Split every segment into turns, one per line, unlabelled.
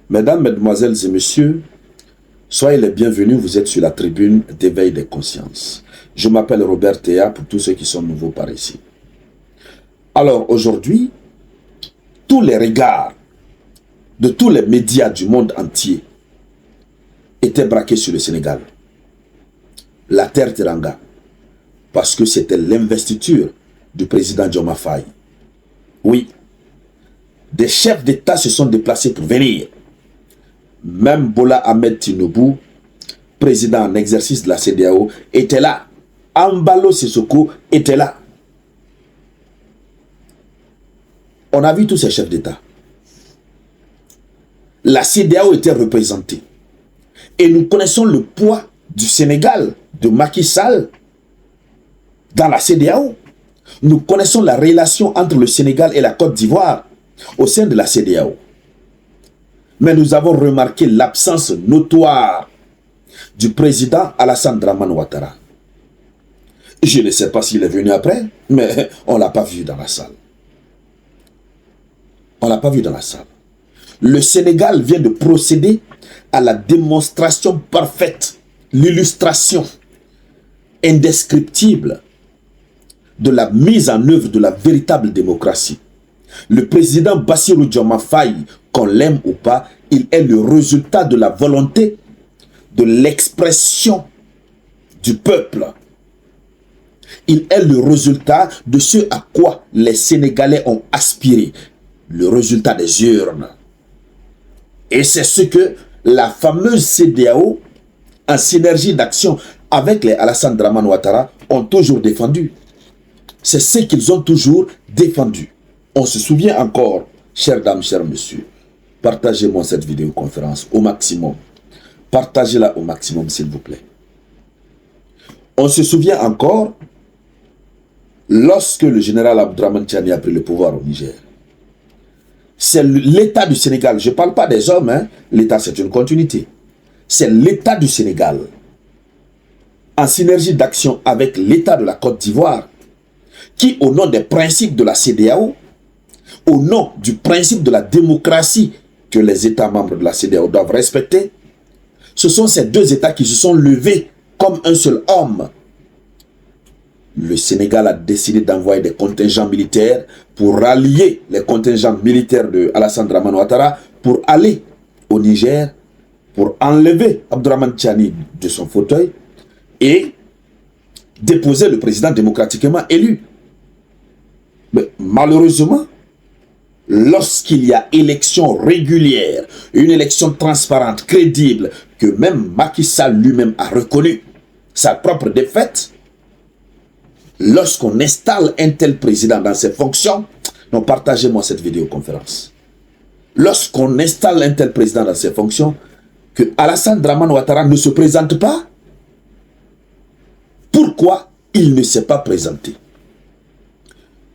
Mesdames, Mesdemoiselles et Messieurs, soyez les bienvenus, vous êtes sur la tribune d'éveil des consciences. Je m'appelle Robert Théa pour tous ceux qui sont nouveaux par ici. Alors aujourd'hui, tous les regards de tous les médias du monde entier étaient braqués sur le Sénégal. La terre Teranga, parce que c'était l'investiture du président Diomaye Faye. Oui, des chefs d'État se sont déplacés pour venir. Même Bola Ahmed Tinubu, président en exercice de la CEDEAO, était là. Ambalo Sissoko était là. On a vu tous ces chefs d'État. La CEDEAO était représentée. Et nous connaissons le poids du Sénégal, de Macky Sall, dans la CEDEAO. Nous connaissons la relation entre le Sénégal et la Côte d'Ivoire au sein de la CEDEAO. Mais nous avons remarqué l'absence notoire du président Alassane Dramane Ouattara. Je ne sais pas s'il est venu après, mais on ne l'a pas vu dans la salle. On ne l'a pas vu dans la salle. Le Sénégal vient de procéder à la démonstration parfaite, l'illustration indescriptible de la mise en œuvre de la véritable démocratie. Le président Bassirou Diomaye Faye, qu'on l'aime ou pas, il est le résultat de la volonté, de l'expression du peuple. Il est le résultat de ce à quoi les Sénégalais ont aspiré, le résultat des urnes. Et c'est ce que la fameuse CEDEAO, en synergie d'action avec les Alassane Dramane Ouattara, ont toujours défendu. C'est ce qu'ils ont toujours défendu. On se souvient encore, chères dames, chers messieurs, partagez-moi cette vidéoconférence au maximum. Partagez-la au maximum, s'il vous plaît. On se souvient encore, lorsque le général Abdourahmane Tiani a pris le pouvoir au Niger. C'est l'État du Sénégal, je ne parle pas des hommes, hein. L'État c'est une continuité. C'est l'État du Sénégal, en synergie d'action avec l'État de la Côte d'Ivoire, qui au nom des principes de la CEDEAO, au nom du principe de la démocratie que les États membres de la CEDEAO doivent respecter, ce sont ces deux États qui se sont levés comme un seul homme. Le Sénégal a décidé d'envoyer des contingents militaires pour rallier les contingents militaires de Alassane Dramane Ouattara pour aller au Niger, pour enlever Abdourahmane Tiani de son fauteuil et déposer le président démocratiquement élu. Mais malheureusement, lorsqu'il y a élection régulière, une élection transparente, crédible, que même Macky Sall lui-même a reconnu sa propre défaite, lorsqu'on installe un tel président dans ses fonctions, non, partagez-moi cette vidéoconférence. Lorsqu'on installe un tel président dans ses fonctions, que Alassane Dramane Ouattara ne se présente pas, pourquoi il ne s'est pas présenté?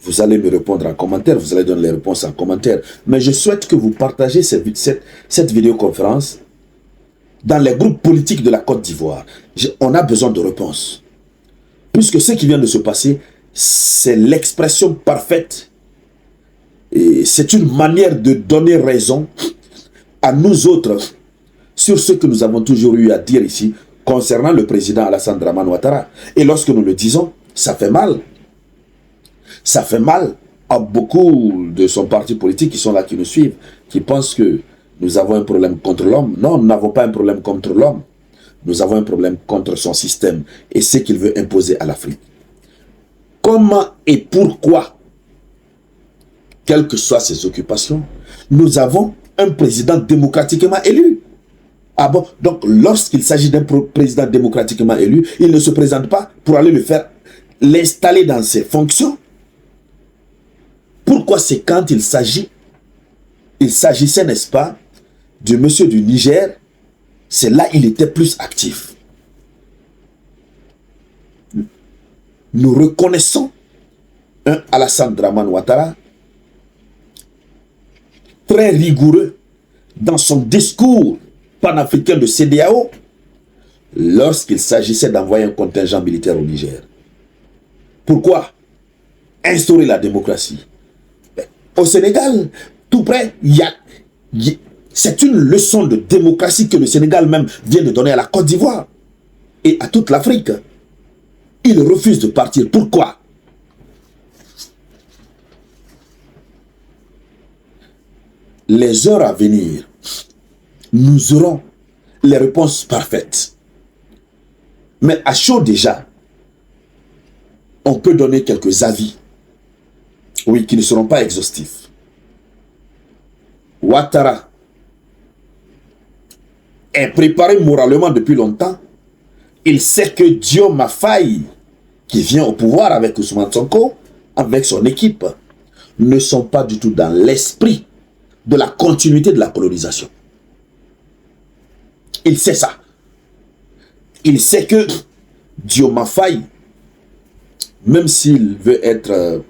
Vous allez me répondre en commentaire, vous allez donner les réponses en commentaire. Mais je souhaite que vous partagez cette vidéoconférence dans les groupes politiques de la Côte d'Ivoire. On a besoin de réponses. Puisque ce qui vient de se passer, c'est l'expression parfaite. Et c'est une manière de donner raison à nous autres sur ce que nous avons toujours eu à dire ici concernant le président Alassane Dramane Ouattara. Et lorsque nous le disons, ça fait mal. Ça fait mal à beaucoup de son parti politique qui sont là, qui nous suivent, qui pensent que nous avons un problème contre l'homme. Non, nous n'avons pas un problème contre l'homme. Nous avons un problème contre son système et ce qu'il veut imposer à l'Afrique. Comment et pourquoi, quelles que soient ses occupations, nous avons un président démocratiquement élu? Ah bon? Donc, lorsqu'il s'agit d'un président démocratiquement élu, il ne se présente pas pour aller le faire, l'installer dans ses fonctions. Pourquoi c'est quand il s'agissait, n'est-ce pas, du monsieur du Niger, c'est là il était plus actif. Nous reconnaissons un Alassane Dramane Ouattara très rigoureux dans son discours panafricain de CEDEAO lorsqu'il s'agissait d'envoyer un contingent militaire au Niger. Pourquoi instaurer la démocratie? Au Sénégal, tout près, C'est une leçon de démocratie que le Sénégal même vient de donner à la Côte d'Ivoire et à toute l'Afrique. Il refuse de partir. Pourquoi? Les heures à venir, nous aurons les réponses parfaites. Mais à chaud déjà, on peut donner quelques avis, oui, qui ne seront pas exhaustifs. Ouattara est préparé moralement depuis longtemps. Il sait que Diomaye Faye, qui vient au pouvoir avec Ousmane Sonko, avec son équipe, ne sont pas du tout dans l'esprit de la continuité de la colonisation. Il sait ça. Il sait que Diomaye Faye, même s'il veut être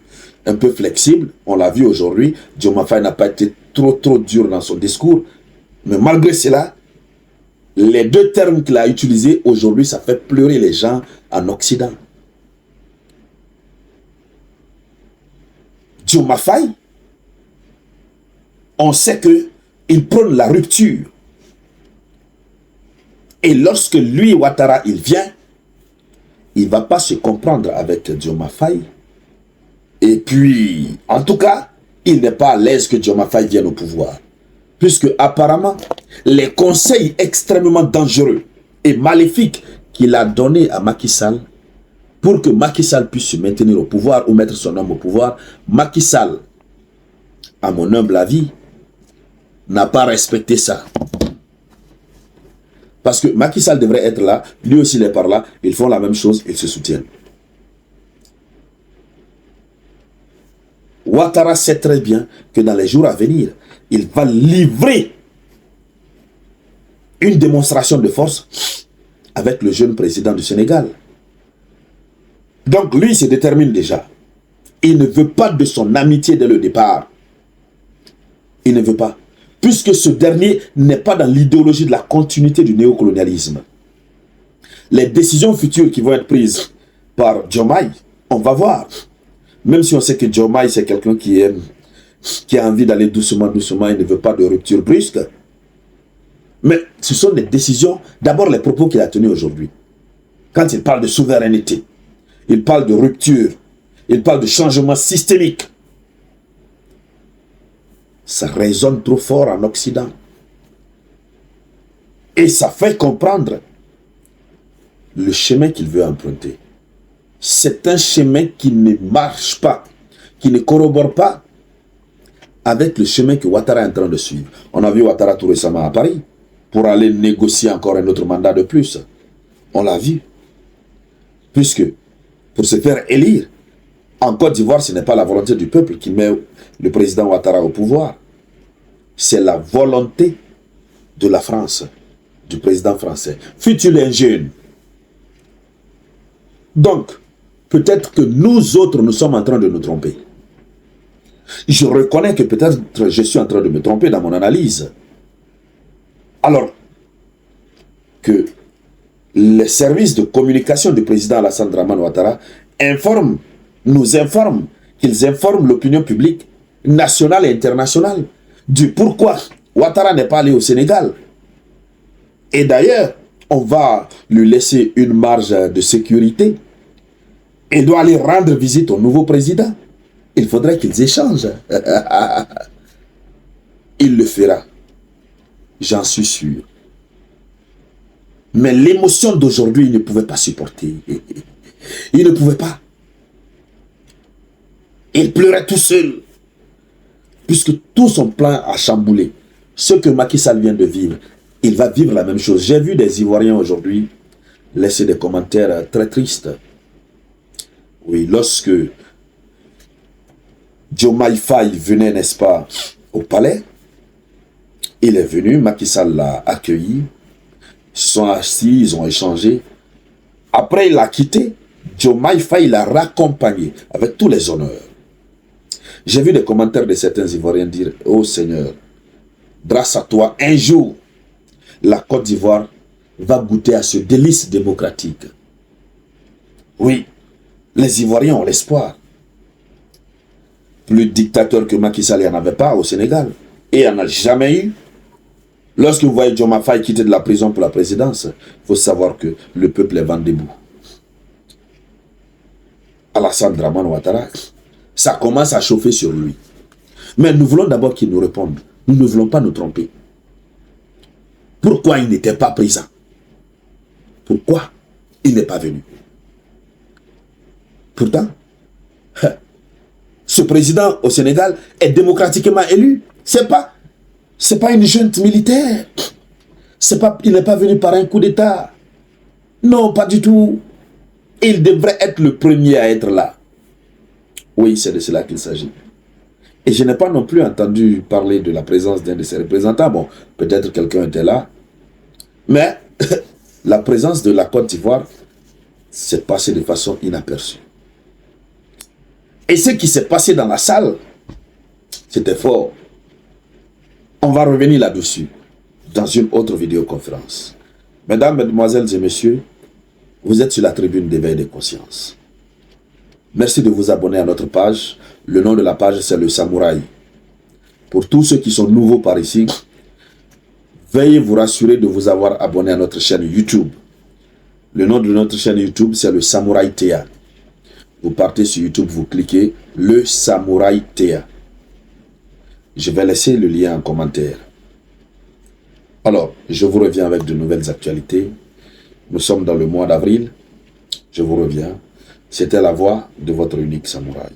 un peu flexible, on l'a vu aujourd'hui, Diomaye Faye n'a pas été trop dur dans son discours, mais malgré cela, les deux termes qu'il a utilisés aujourd'hui, ça fait pleurer les gens en Occident. Diomaye Faye, on sait qu'il prône la rupture. Et lorsque lui, Ouattara, il vient, il ne va pas se comprendre avec Diomaye Faye. Et puis, en tout cas, il n'est pas à l'aise que Diomaye Faye vienne au pouvoir. Puisque apparemment, les conseils extrêmement dangereux et maléfiques qu'il a donnés à Macky Sall pour que Macky Sall puisse se maintenir au pouvoir ou mettre son homme au pouvoir, Macky Sall, à mon humble avis, n'a pas respecté ça. Parce que Macky Sall devrait être là, lui aussi il est par là, ils font la même chose, ils se soutiennent. Ouattara sait très bien que dans les jours à venir, il va livrer une démonstration de force avec le jeune président du Sénégal. Donc lui, il se détermine déjà. Il ne veut pas de son amitié dès le départ. Il ne veut pas. Puisque ce dernier n'est pas dans l'idéologie de la continuité du néocolonialisme. Les décisions futures qui vont être prises par Diomaye, on va voir. Même si on sait que Diomaye, c'est quelqu'un qui a envie d'aller doucement, il ne veut pas de rupture brusque. Mais ce sont des décisions, d'abord les propos qu'il a tenus aujourd'hui. Quand il parle de souveraineté, il parle de rupture, il parle de changement systémique. Ça résonne trop fort en Occident. Et ça fait comprendre le chemin qu'il veut emprunter. C'est un chemin qui ne marche pas, qui ne corrobore pas avec le chemin que Ouattara est en train de suivre. On a vu Ouattara tout récemment à Paris pour aller négocier encore un autre mandat de plus. On l'a vu. Puisque pour se faire élire, en Côte d'Ivoire, ce n'est pas la volonté du peuple qui met le président Ouattara au pouvoir. C'est la volonté de la France, du président français. Fut-il un jeune? Donc, peut-être que nous autres, nous sommes en train de nous tromper. Je reconnais que peut-être je suis en train de me tromper dans mon analyse. Alors que les services de communication du président Alassane Dramane Ouattara nous informent qu'ils informent l'opinion publique nationale et internationale du pourquoi Ouattara n'est pas allé au Sénégal. Et d'ailleurs, on va lui laisser une marge de sécurité. Il doit aller rendre visite au nouveau président. Il faudrait qu'ils échangent. Il le fera. J'en suis sûr. Mais l'émotion d'aujourd'hui, il ne pouvait pas supporter. Il ne pouvait pas. Il pleurait tout seul. Puisque tout son plan a chamboulé. Ce que Macky Sall vient de vivre, il va vivre la même chose. J'ai vu des Ivoiriens aujourd'hui laisser des commentaires très tristes. Oui, lorsque Diomaye Faye venait, n'est-ce pas, au palais, il est venu, Macky Sall l'a accueilli, ils se sont assis, ils ont échangé. Après, il a quitté, Diomaye Faye l'a raccompagné avec tous les honneurs. J'ai vu des commentaires de certains Ivoiriens dire « Oh Seigneur, grâce à toi, un jour, la Côte d'Ivoire va goûter à ce délice démocratique. » Oui, les Ivoiriens ont l'espoir. Plus dictateur que Macky Sall, il n'y en avait pas au Sénégal. Et il n'y en a jamais eu. Lorsque vous voyez Diomaye Faye quitter de la prison pour la présidence, il faut savoir que le peuple est vent debout. Alassane Dramane Ouattara, ça commence à chauffer sur lui. Mais nous voulons d'abord qu'il nous réponde. Nous ne voulons pas nous tromper. Pourquoi il n'était pas présent? Pourquoi il n'est pas venu? Pourtant, ce président au Sénégal est démocratiquement élu. C'est pas une junte militaire. Il n'est pas venu par un coup d'État. Non, pas du tout. Il devrait être le premier à être là. Oui, c'est de cela qu'il s'agit. Et je n'ai pas non plus entendu parler de la présence d'un de ses représentants. Bon, peut-être quelqu'un était là. Mais la présence de la Côte d'Ivoire s'est passée de façon inaperçue. Et ce qui s'est passé dans la salle, c'était fort. On va revenir là-dessus dans une autre vidéoconférence. Mesdames, Mesdemoiselles et Messieurs, vous êtes sur la tribune d'éveil des consciences. Merci de vous abonner à notre page. Le nom de la page, c'est le Samouraï. Pour tous ceux qui sont nouveaux par ici, veuillez vous rassurer de vous avoir abonné à notre chaîne YouTube. Le nom de notre chaîne YouTube, c'est le Samouraï Théa. Vous partez sur YouTube, vous cliquez le Samouraï Théa. Je vais laisser le lien en commentaire. Alors, je vous reviens avec de nouvelles actualités. Nous sommes dans le mois d'avril. Je vous reviens. C'était la voix de votre unique samouraï.